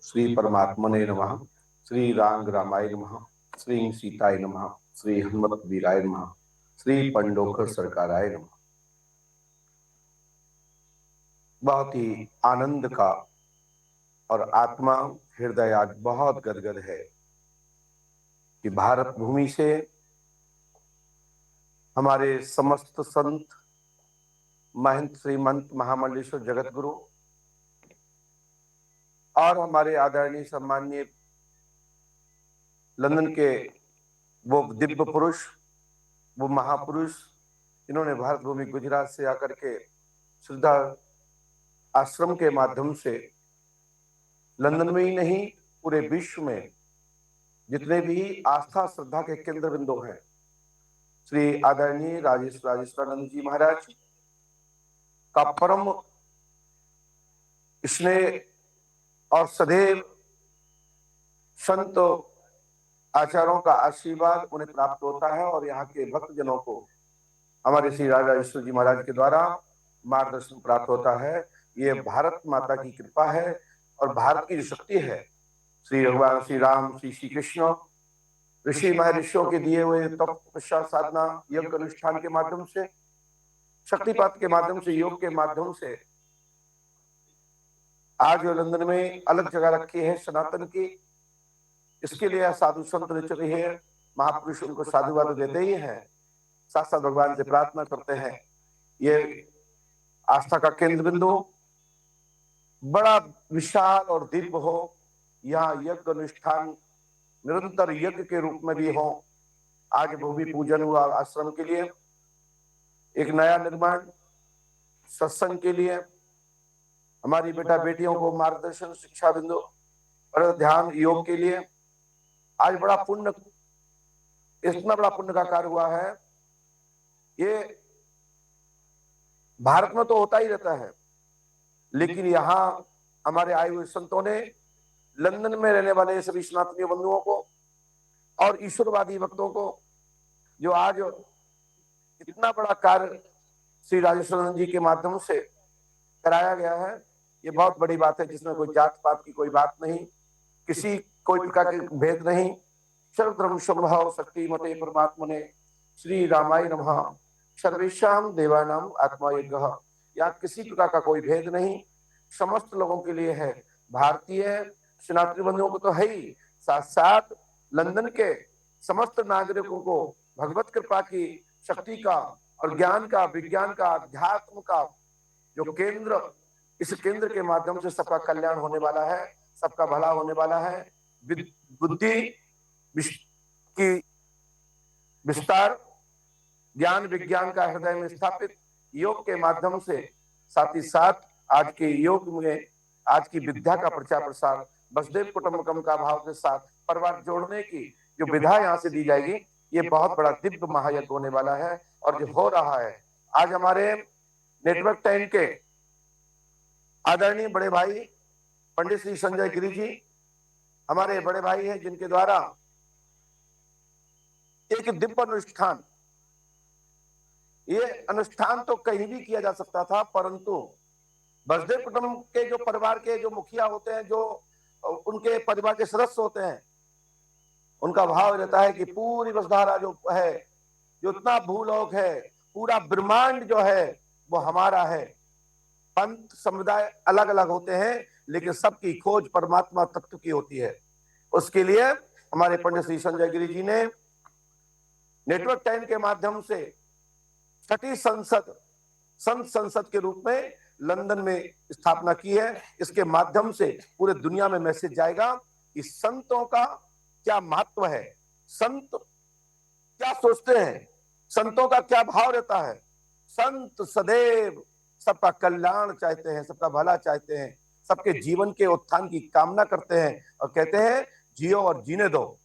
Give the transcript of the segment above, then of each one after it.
श्री परमात्मने नमः। श्री रांग रामाय नमः। श्री सीताय नमः। श्री हनुमत वीराय नमः। श्री पंडोखर सरकाराय नमः। बहुत ही आनंद का और आत्मा हृदय आज बहुत गदगद है कि भारत भूमि से हमारे समस्त संत, महंत, श्रीमंत, महामंडलेश्वर जगत गुरु और हमारे आदरणीय सम्माननीय लंदन के वो दिव्य पुरुष, वो महापुरुष जिन्होंने भारत भूमि गुजरात से आकर के श्रद्धा आश्रम के माध्यम से लंदन में ही नहीं पूरे विश्व में जितने भी आस्था श्रद्धा के केंद्र बिंदु हैं, श्री आदरणीय राजेश्वरानंद जी महाराज का परम स्नेह और सदैव संत आचार्यों का आशीर्वाद उन्हें प्राप्त होता है और यहाँ के भक्तजनों को हमारे श्री राजेश्वर जी महाराज के द्वारा मार्गदर्शन प्राप्त होता है। ये भारत माता की कृपा है और भारत की जो शक्ति है, श्री भगवान श्री राम, श्री कृष्ण, ऋषि महर्षियों के दिए हुए तप तपस्या साधना यज्ञ अनुष्ठान के माध्यम से, शक्तिपात के माध्यम से, योग के माध्यम से आज लंदन में अलग जगह रखी है सनातन की। इसके लिए साधु संत निच रहे हैं, महापुरुष उनको साधुवाद देते ही हैं, साथ साथ भगवान से प्रार्थना करते हैं ये आस्था का केंद्र बिंदु बड़ा विशाल और दिव्य हो, यहाँ यज्ञ अनुष्ठान निरंतर यज्ञ के रूप में भी हो। आज भूमि पूजन हुआ आश्रम के लिए, एक नया निर्माण सत्संग के लिए, हमारी बेटा बेटियों को मार्गदर्शन शिक्षा बिंदु और ध्यान योग के लिए आज बड़ा पुण्य, इतना बड़ा पुण्य का कार्य हुआ है। ये भारत में तो होता ही रहता है, लेकिन यहाँ हमारे आए हुए संतों ने लंदन में रहने वाले सभी सनातनी बंधुओं को और ईश्वरवादी भक्तों को जो आज इतना बड़ा कार्य श्री राजेश्वरानंद जी के माध्यम से कराया गया है, ये बहुत बड़ी बात है, जिसमें कोई जात पात की कोई बात नहीं, किसी कोई प्रकार के भेद नहीं। सर्वधर्म समभाव शक्ति मते परमात्मने श्री रामाय नमः। सर्वेषां देवानां आत्मा यज्ञः। यहाँ किसी प्रकार का कोई भेद नहीं, समस्त लोगों के लिए है। भारतीय सनातनी बंधुओं को तो है ही, साथ साथ लंदन के समस्त नागरिकों को भगवत कृपा की शक्ति का और ज्ञान का, विज्ञान का, अध्यात्म का जो केंद्र, इस केंद्र के माध्यम से सबका कल्याण होने वाला है, सबका भला होने वाला है। बुद्धि की विस्तार, ज्ञान विज्ञान का हृदय में स्थापित योग के माध्यम से, साथ ही साथ आज के योग में आज की विद्या का प्रचार प्रसार, वसुदेव कुटुंबकम का भाव के साथ परिवार जोड़ने की जो विधा यहाँ से दी जाएगी, ये बहुत बड़ा दिव्य महायज्ञ होने वाला है और जो हो रहा है। आज हमारे नेटवर्क 10 के आदरणीय बड़े भाई पंडित श्री संजय गिरी जी हमारे बड़े भाई हैं, जिनके द्वारा एक दिव्य अनुष्ठान, ये अनुष्ठान तो कहीं भी किया जा सकता था, परंतु वसुदेव कुटुंब के जो परिवार के जो मुखिया होते हैं, जो उनके परिवार के सदस्य होते हैं, उनका भाव रहता है कि पूरी वसुधारा जो है, जो इतना भूलोक है, पूरा ब्रह्मांड जो है वो हमारा है। पंथ समुदाय अलग अलग होते हैं, लेकिन सबकी खोज परमात्मा तत्व की होती है। उसके लिए हमारे पंडित श्री संजय गिरी जी ने नेटवर्क 10 के माध्यम से छठी संसद, संत संसद के रूप में लंदन में स्थापना की है। इसके माध्यम से पूरे दुनिया में मैसेज जाएगा कि संतों का क्या महत्व है, संत क्या सोचते हैं, संतों का क्या भाव रहता है। संत सदैव सबका कल्याण चाहते हैं, सबका भला चाहते हैं, सबके जीवन के उत्थान की कामना करते हैं और कहते हैं जियो और जीने दो,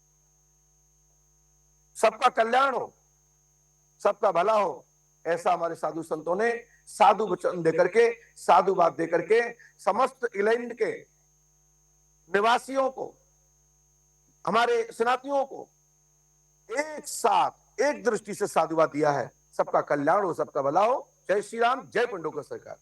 सबका कल्याण हो, सबका भला हो। ऐसा हमारे साधु संतों ने साधु वचन देकर के, साधुवाद देकर के समस्त इंग्लैंड के निवासियों को, हमारे सनातनियों को एक साथ एक दृष्टि से साधुवाद दिया है। सबका कल्याण हो, सबका भला हो। जय श्री राम, जय पंडोकर सरकार।